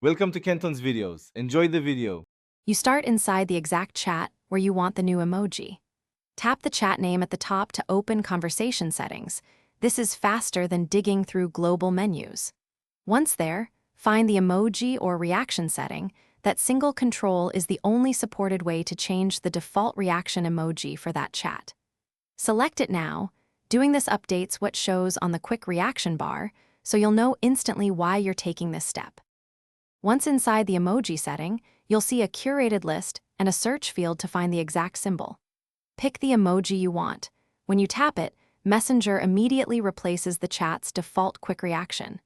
Welcome to Kenton's videos. Enjoy the video. You start inside the exact chat where you want the new emoji. Tap the chat name at the top to open conversation settings. This is faster than digging through global menus. Once there, find the emoji or reaction setting. That single control is the only supported way to change the default reaction emoji for that chat. Select it now. Doing this updates what shows on the quick reaction bar, so you'll know instantly why you're taking this step. Once inside the emoji setting, you'll see a curated list and a search field to find the exact symbol. Pick the emoji you want. When you tap it, Messenger immediately replaces the chat's default quick reaction.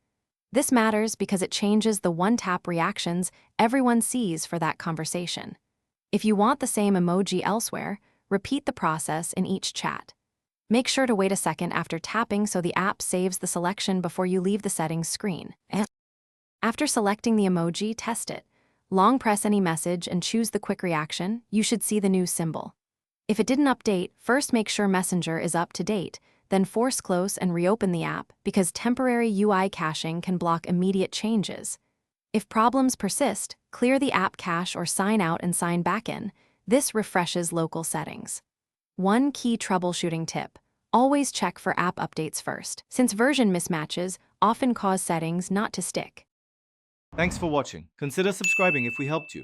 This matters because it changes the one-tap reactions everyone sees for that conversation. If you want the same emoji elsewhere, repeat the process in each chat. Make sure to wait a second after tapping so the app saves the selection before you leave the settings screen. After selecting the emoji, test it. Long press any message and choose the quick reaction. You should see the new symbol. If it didn't update, first make sure Messenger is up to date, then force close and reopen the app because temporary UI caching can block immediate changes. If problems persist, clear the app cache or sign out and sign back in. This refreshes local settings. One key troubleshooting tip: always check for app updates first, since version mismatches often cause settings not to stick. Thanks for watching. Consider subscribing if we helped you.